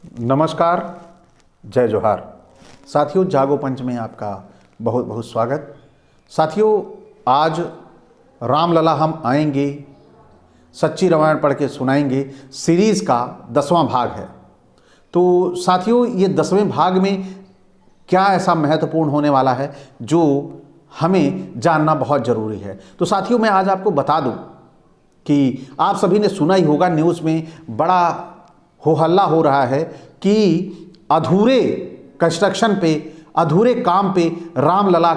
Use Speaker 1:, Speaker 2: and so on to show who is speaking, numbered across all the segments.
Speaker 1: नमस्कार, जय जोहार। साथियों, जागो पंच में आपका बहुत बहुत स्वागत। साथियों, आज रामलला हम आएंगे, सच्ची रामायण पढ़ के सुनाएंगे सीरीज़ का 10वां भाग है। तो साथियों, ये 10वें भाग में क्या ऐसा महत्वपूर्ण होने वाला है जो हमें जानना बहुत ज़रूरी है। तो साथियों, मैं आज आपको बता दूं कि आप सभी ने सुना ही होगा, न्यूज़ में बड़ा हो हल्ला हो रहा है कि अधूरे कंस्ट्रक्शन पे, अधूरे काम पे रामलला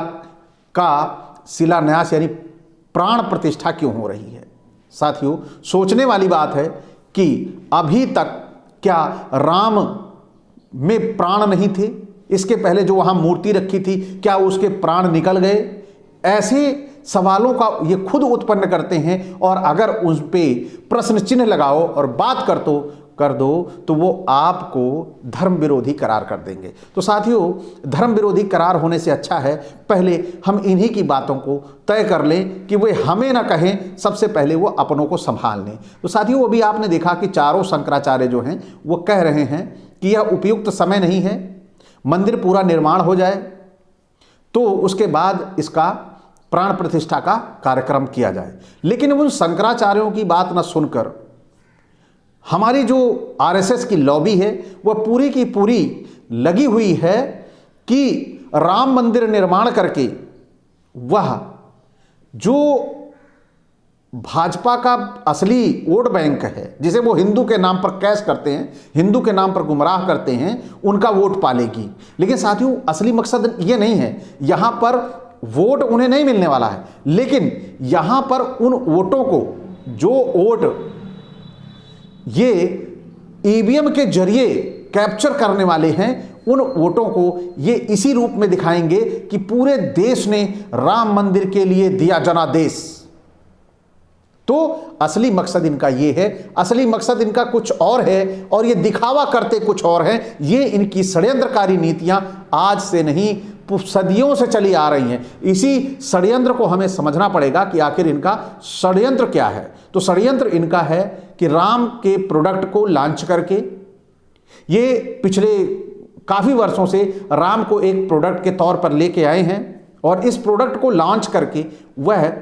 Speaker 1: का शिलान्यास यानी प्राण प्रतिष्ठा क्यों हो रही है। साथियों, सोचने वाली बात है कि अभी तक क्या राम में प्राण नहीं थे? इसके पहले जो वहाँ मूर्ति रखी थी, क्या उसके प्राण निकल गए? ऐसे सवालों का ये खुद उत्पन्न करते हैं, और अगर उन पे प्रश्न चिन्ह लगाओ और बात कर दो तो वो आपको धर्म विरोधी करार कर देंगे। तो साथियों, धर्म विरोधी करार होने से अच्छा है पहले हम इन्हीं की बातों को तय कर लें कि वे हमें ना कहें, सबसे पहले वो अपनों को संभाल लें। तो साथियों, अभी आपने देखा कि चारों शंकराचार्य जो हैं वो कह रहे हैं कि यह उपयुक्त समय नहीं है, मंदिर पूरा निर्माण हो जाए तो उसके बाद इसका प्राण प्रतिष्ठा का कार्यक्रम किया जाए। लेकिन उन शंकराचार्यों की बात न सुनकर हमारी जो आरएसएस की लॉबी है वह पूरी की पूरी लगी हुई है कि राम मंदिर निर्माण करके वह जो भाजपा का असली वोट बैंक है, जिसे वो हिंदू के नाम पर कैश करते हैं, हिंदू के नाम पर गुमराह करते हैं, उनका वोट पालेगी। लेकिन साथियों, असली मकसद ये नहीं है। यहां पर वोट उन्हें नहीं मिलने वाला है, लेकिन यहां पर उन वोटों को, जो वोट ये ईवीएम के जरिए कैप्चर करने वाले हैं, उन वोटों को ये इसी रूप में दिखाएंगे कि पूरे देश ने राम मंदिर के लिए दिया जनादेश। तो असली मकसद इनका ये है, असली मकसद इनका कुछ और है, और ये दिखावा करते कुछ और है। ये इनकी षड्यंत्रकारी नीतियां आज से नहीं, सदियों से चली आ रही हैं। इसी षड्यंत्र को हमें समझना पड़ेगा कि आखिर इनका षड्यंत्र क्या है। तो षड्यंत्र इनका है कि राम के प्रोडक्ट को लॉन्च करके, ये पिछले काफ़ी वर्षों से राम को एक प्रोडक्ट के तौर पर लेके आए हैं, और इस प्रोडक्ट को लॉन्च करके वह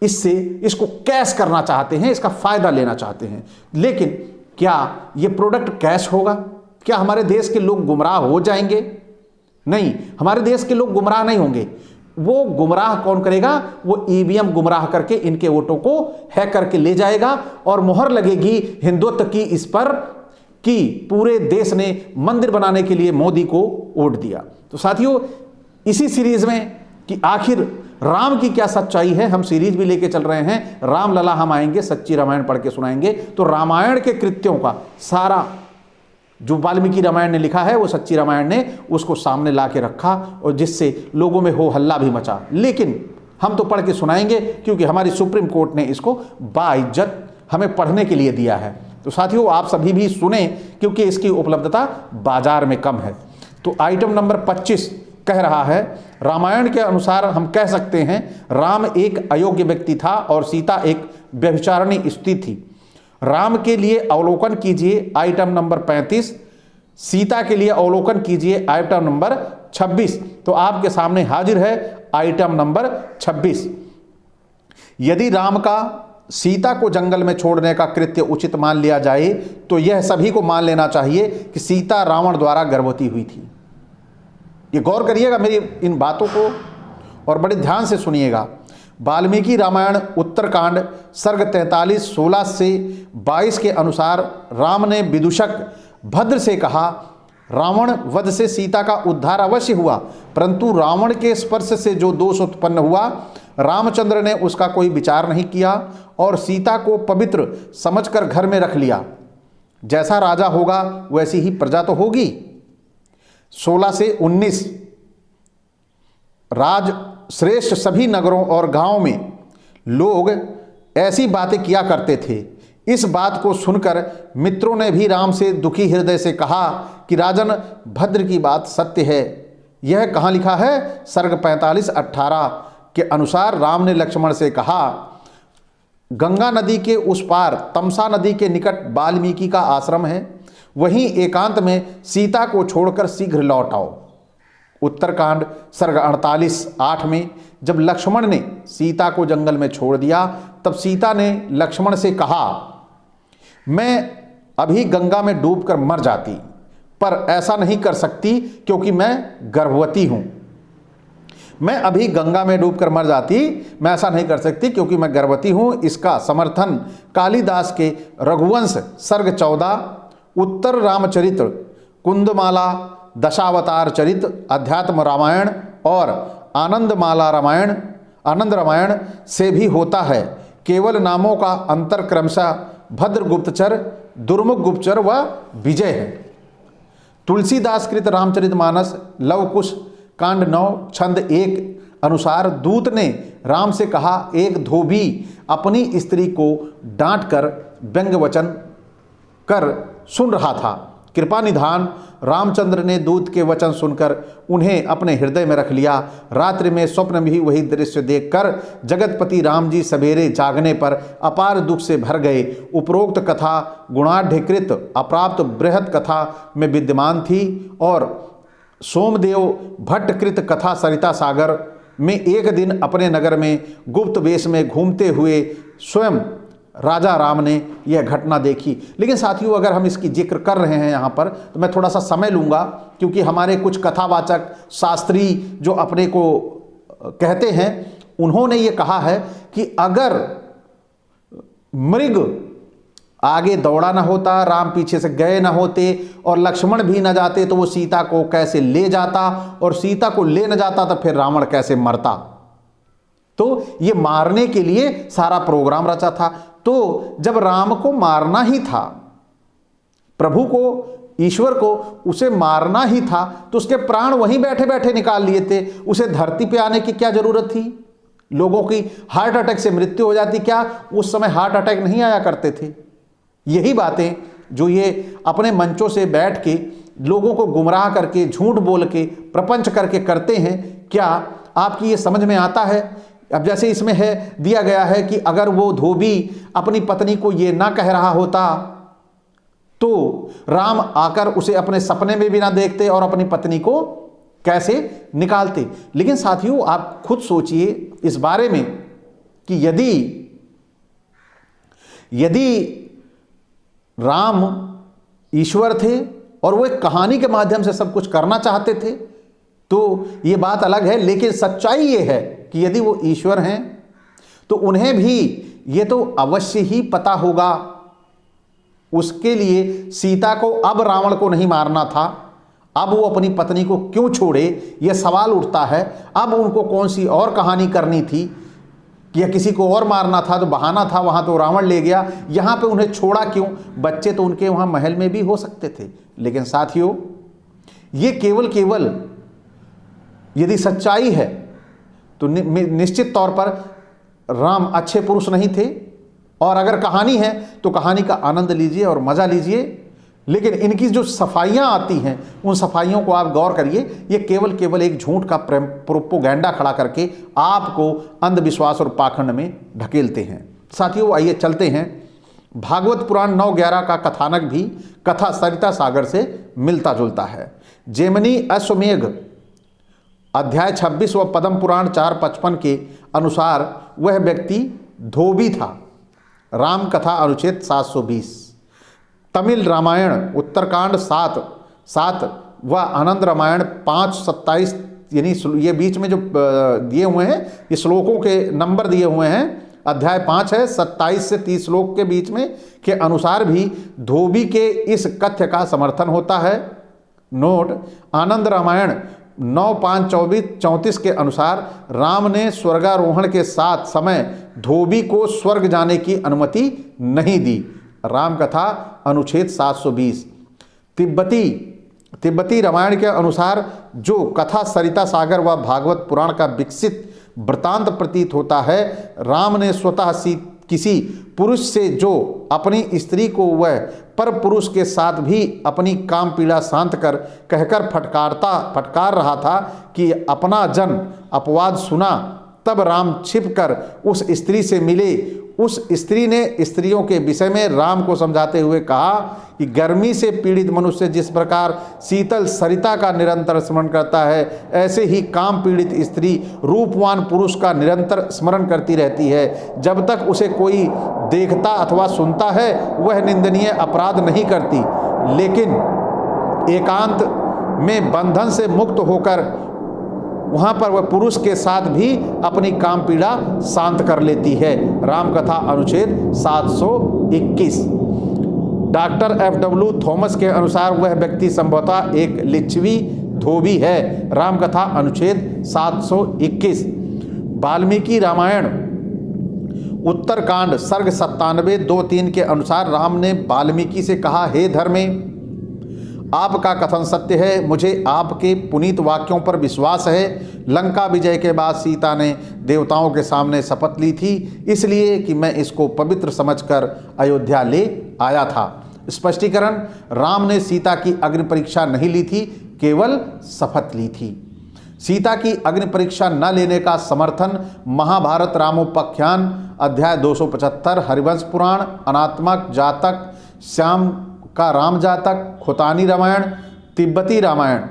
Speaker 1: इसको कैश करना चाहते हैं, इसका फायदा लेना चाहते हैं। लेकिन क्या ये प्रोडक्ट कैश होगा? क्या हमारे देश के लोग गुमराह हो जाएंगे? नहीं, हमारे देश के लोग गुमराह नहीं होंगे। वो गुमराह कौन करेगा? वो ईवीएम गुमराह करके इनके वोटों को हैक करके ले जाएगा, और मोहर लगेगी हिंदुत्व की इस पर कि पूरे देश ने मंदिर बनाने के लिए मोदी को वोट दिया। तो साथियों, इसी सीरीज में कि आखिर राम की क्या सच्चाई है, हम सीरीज भी लेके चल रहे हैं। रामलला हम आएंगे, सच्ची रामायण पढ़ के सुनाएंगे। तो रामायण के कृत्यों का सारा जो वाल्मीकि रामायण ने लिखा है, वो सच्ची रामायण ने उसको सामने ला के रखा, और जिससे लोगों में हो हल्ला भी मचा। लेकिन हम तो पढ़ के सुनाएंगे, क्योंकि हमारी सुप्रीम कोर्ट ने इसको बाइज्जत हमें पढ़ने के लिए दिया है। तो साथियों, आप सभी भी सुने, क्योंकि इसकी उपलब्धता बाजार में कम है। तो आइटम नंबर 25 कह रहा है, रामायण के अनुसार हम कह सकते हैं राम एक अयोग्य व्यक्ति था और सीता एक व्यभिचारिणी स्त्री थी। राम के लिए अवलोकन कीजिए आइटम नंबर 35, सीता के लिए अवलोकन कीजिए आइटम नंबर 26। तो आपके सामने हाजिर है आइटम नंबर 26। यदि राम का सीता को जंगल में छोड़ने का कृत्य उचित मान लिया जाए, तो यह सभी को मान लेना चाहिए कि सीता रावण द्वारा गर्भवती हुई थी। ये गौर करिएगा मेरी इन बातों को, और बड़े ध्यान से सुनिएगा। वाल्मीकि रामायण उत्तरकांड सर्ग 43 16 से 22 के अनुसार राम ने विदूषक भद्र से कहा, रावण वध से सीता का उद्धार अवश्य हुआ, परंतु रावण के स्पर्श से जो दोष उत्पन्न हुआ, रामचंद्र ने उसका कोई विचार नहीं किया और सीता को पवित्र समझकर घर में रख लिया। जैसा राजा होगा वैसी ही प्रजा तो होगी। 16 से 19 राज श्रेष्ठ सभी नगरों और गांवों में लोग ऐसी बातें किया करते थे। इस बात को सुनकर मित्रों ने भी राम से दुखी हृदय से कहा कि राजन, भद्र की बात सत्य है। यह कहाँ लिखा है? सर्ग 45:18 के अनुसार राम ने लक्ष्मण से कहा, गंगा नदी के उस पार तमसा नदी के निकट वाल्मीकि का आश्रम है, वहीं एकांत में सीता को छोड़कर शीघ्र लौट आओ। उत्तरकांड सर्ग 48:8 में जब लक्ष्मण ने सीता को जंगल में छोड़ दिया, तब सीता ने लक्ष्मण से कहा, मैं अभी गंगा में डूबकर मर जाती, पर ऐसा नहीं कर सकती क्योंकि मैं गर्भवती हूं। मैं अभी गंगा में डूबकर मर जाती, मैं ऐसा नहीं कर सकती क्योंकि मैं गर्भवती हूं। इसका समर्थन कालिदास के रघुवंश सर्ग 14, उत्तर रामचरित्र, कुंदमाला, दशावतार चरित, अध्यात्म रामायण और आनंद रामायण से भी होता है। केवल नामों का अंतर क्रमशः भद्र गुप्तचर, दुर्मुख गुप्तचर व विजय है। तुलसीदास कृत रामचरितमानस लव कुश कांड 9 छंद 1 अनुसार दूत ने राम से कहा, एक धोबी अपनी स्त्री को डांटकर व्यंग्य वचन कर सुन रहा था। कृपा निधान रामचंद्र ने दूत के वचन सुनकर उन्हें अपने हृदय में रख लिया। रात्रि में स्वप्न में ही वही दृश्य देखकर जगतपति राम जी सवेरे जागने पर अपार दुख से भर गए। उपरोक्त कथा गुणाढ़कृत अप्राप्त बृहद कथा में विद्यमान थी और सोमदेव भट्टकृत कथा सरिता सागर में एक दिन अपने नगर में गुप्त वेश में घूमते हुए स्वयं राजा राम ने यह घटना देखी। लेकिन साथियों, अगर हम इसकी जिक्र कर रहे हैं यहाँ पर, तो मैं थोड़ा सा समय लूँगा, क्योंकि हमारे कुछ कथावाचक शास्त्री जो अपने को कहते हैं, उन्होंने ये कहा है कि अगर मृग आगे दौड़ा ना होता, राम पीछे से गए ना होते और लक्ष्मण भी ना जाते, तो वो सीता को कैसे ले जाता, और सीता को ले न जाता तो फिर रावण कैसे मरता। तो ये मारने के लिए सारा प्रोग्राम रचा था। तो जब राम को मारना ही था, प्रभु को, ईश्वर को उसे मारना ही था, तो उसके प्राण वहीं बैठे बैठे निकाल लिए थे। उसे धरती पे आने की क्या जरूरत थी? लोगों की हार्ट अटैक से मृत्यु हो जाती, क्या उस समय हार्ट अटैक नहीं आया करते थे? यही बातें जो ये अपने मंचों से बैठ के लोगों को गुमराह करके, झूठ बोल के, प्रपंच करके करते हैं, क्या आपकी ये समझ में आता है? अब जैसे इसमें है दिया गया है कि अगर वो धोबी अपनी पत्नी को ये ना कह रहा होता तो राम आकर उसे अपने सपने में भी ना देखते और अपनी पत्नी को कैसे निकालते। लेकिन साथियों, आप खुद सोचिए इस बारे में कि यदि राम ईश्वर थे और वो एक कहानी के माध्यम से सब कुछ करना चाहते थे, तो ये बात अलग है। लेकिन सच्चाई ये है कि यदि वो ईश्वर हैं तो उन्हें भी ये तो अवश्य ही पता होगा। उसके लिए सीता को अब रावण को नहीं मारना था, अब वो अपनी पत्नी को क्यों छोड़े, यह सवाल उठता है। अब उनको कौन सी और कहानी करनी थी, या किसी को और मारना था तो बहाना था, वहां तो रावण ले गया, यहां पे उन्हें छोड़ा क्यों? बच्चे तो उनके वहां महल में भी हो सकते थे। लेकिन साथियों, ये केवल यदि सच्चाई है तो निश्चित तौर पर राम अच्छे पुरुष नहीं थे, और अगर कहानी है तो कहानी का आनंद लीजिए और मजा लीजिए। लेकिन इनकी जो सफाइयां आती हैं, उन सफाइयों को आप गौर करिए। ये केवल एक झूठ का प्रोपोगेंडा खड़ा करके आपको अंधविश्वास और पाखंड में ढकेलते हैं। साथियों, आइए चलते हैं। भागवत पुराण 9:11 का कथानक भी कथा सरिता सागर से मिलता जुलता है। जेमिनी अश्वमेघ अध्याय 26 व पद्म पुराण 4:55 के अनुसार वह व्यक्ति धोबी था। राम कथा अनुच्छेद 720। तमिल रामायण उत्तरकांड 7:7 व आनंद रामायण 5:27, यानी ये बीच में जो दिए हुए हैं, ये श्लोकों के नंबर दिए हुए हैं। अध्याय 5 है, 27 से 30 श्लोक के बीच में के अनुसार भी धोबी के इस कथ्य का समर्थन होता है। नोट: आनंद रामायण 9:5-34 के अनुसार राम ने स्वर्गारोहण के साथ समय धोबी को स्वर्ग जाने की अनुमति नहीं दी। राम कथा अनुच्छेद 720। तिब्बती रामायण के अनुसार जो कथा सरिता सागर व भागवत पुराण का विकसित वृतांत प्रतीत होता है, राम ने स्वतः किसी पुरुष से जो अपनी स्त्री को वह पर पुरुष के साथ भी अपनी काम पीड़ा शांत कर कहकर फटकार रहा था कि अपना जन अपवाद सुना, तब राम छिपकर उस स्त्री से मिले उस स्त्री ने स्त्रियों के विषय में राम को समझाते हुए कहा कि गर्मी से पीड़ित मनुष्य जिस प्रकार शीतल सरिता का निरंतर स्मरण करता है, ऐसे ही काम पीड़ित स्त्री रूपवान पुरुष का निरंतर स्मरण करती रहती है। जब तक उसे कोई देखता अथवा सुनता है वह निंदनीय अपराध नहीं करती, लेकिन एकांत में बंधन से मुक्त होकर वहाँ पर वह पुरुष के साथ भी अपनी काम पीड़ा शांत कर लेती है। रामकथा अनुच्छेद 721। डॉक्टर FW थॉमस के अनुसार वह व्यक्ति संभवतः एक लिच्छवी धोबी है। रामकथा अनुच्छेद 721। वाल्मीकि रामायण उत्तरकांड सर्ग 97-2-3 के अनुसार राम ने वाल्मीकि से कहा, हे धर्मे, आपका कथन सत्य है, मुझे आपके पुनीत वाक्यों पर विश्वास है। लंका विजय के बाद सीता ने देवताओं के सामने शपथ ली थी, इसलिए कि मैं इसको पवित्र समझकर अयोध्या ले आया था। स्पष्टीकरण, राम ने सीता की अग्नि परीक्षा नहीं ली थी, केवल शपथ ली थी। सीता की अग्नि परीक्षा न लेने का समर्थन महाभारत रामोपाख्यान अध्याय 275, हरिवंश पुराण, अनात्मक जातक, श्याम का राम जातक, खुतानी रामायण, तिब्बती रामायण,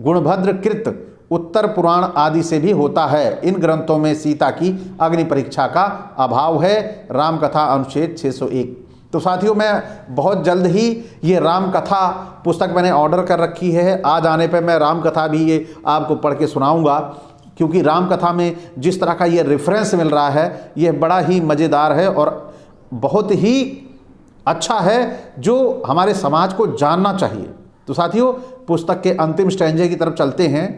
Speaker 1: गुणभद्र कृत, उत्तर पुराण आदि से भी होता है। इन ग्रंथों में सीता की अग्नि परीक्षा का अभाव है। रामकथा अनुच्छेद 601। तो साथियों, मैं बहुत जल्द ही ये रामकथा पुस्तक मैंने ऑर्डर कर रखी है। आज आने पे मैं रामकथा भी ये आपको पढ़ के सुनाऊंगा, क्योंकि रामकथा में जिस तरह का ये रेफरेंस मिल रहा है ये बड़ा ही मज़ेदार है और बहुत ही अच्छा है, जो हमारे समाज को जानना चाहिए। तो साथियों, पुस्तक के अंतिम स्टैंजे की तरफ चलते हैं।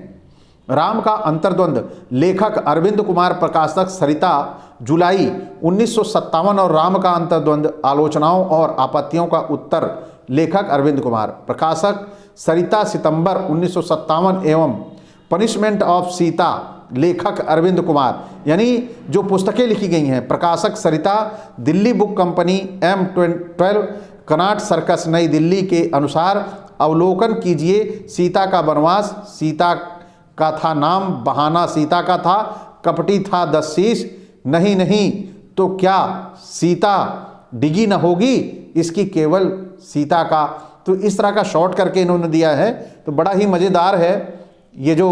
Speaker 1: राम का अंतर्द्वंद, लेखक अरविंद कुमार, प्रकाशक सरिता, जुलाई 1957। और राम का अंतर्द्वंद, आलोचनाओं और आपत्तियों का उत्तर, लेखक अरविंद कुमार, प्रकाशक सरिता, सितंबर 1957। एवं पनिशमेंट ऑफ सीता, लेखक अरविंद कुमार। यानी जो पुस्तकें लिखी गई हैं, प्रकाशक Sarita, Delhi book company, M12, Connaught Circus, Nai Delhi के अनुसार अवलोकन कीजिए। सीता का वनवास, सीता का था नाम, बहाना सीता का था, कपटी था दशीष, नहीं नहीं तो क्या सीता डिगी न होगी, इसकी केवल सीता का। तो इस तरह का शॉर्ट करके इन्होंने दिया है, तो बड़ा ही मज़ेदार है। ये जो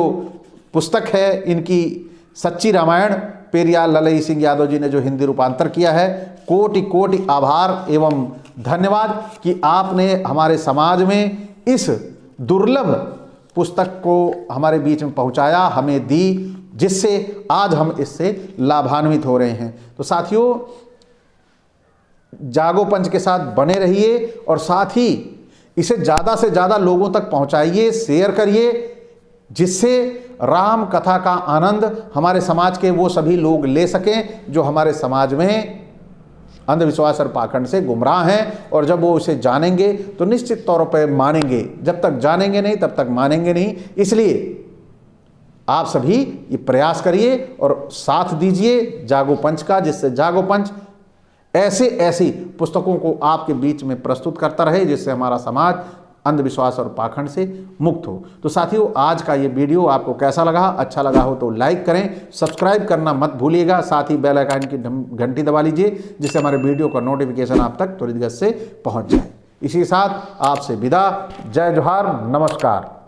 Speaker 1: पुस्तक है इनकी सच्ची रामायण, पेरियार ललई सिंह यादव जी ने जो हिंदी रूपांतर किया है। कोटि कोटि आभार एवं धन्यवाद कि आपने हमारे समाज में इस दुर्लभ पुस्तक को हमारे बीच में पहुंचाया, हमें दी, जिससे आज हम इससे लाभान्वित हो रहे हैं। तो साथियों, जागो पंच के साथ बने रहिए और साथ ही इसे ज़्यादा से ज़्यादा लोगों तक पहुंचाइए, शेयर करिए, जिससे राम कथा का आनंद हमारे समाज के वो सभी लोग ले सकें जो हमारे समाज में अंधविश्वास और पाखंड से गुमराह हैं। और जब वो इसे जानेंगे तो निश्चित तौर पर मानेंगे, जब तक जानेंगे नहीं तब तक मानेंगे नहीं। इसलिए आप सभी ये प्रयास करिए और साथ दीजिए जागो पंच का, जिससे जागो पंच ऐसी पुस्तकों को आपके बीच में प्रस्तुत करता रहे, जिससे हमारा समाज अंधविश्वास और पाखंड से मुक्त हो। तो साथियों, आज का ये वीडियो आपको कैसा लगा? अच्छा लगा हो तो लाइक करें, सब्सक्राइब करना मत भूलिएगा, साथ ही बेल आइकन की घंटी दबा लीजिए, जिससे हमारे वीडियो का नोटिफिकेशन आप तक त्वरित गति से पहुंच जाए। इसी के साथ आपसे विदा। जय जोहार, नमस्कार।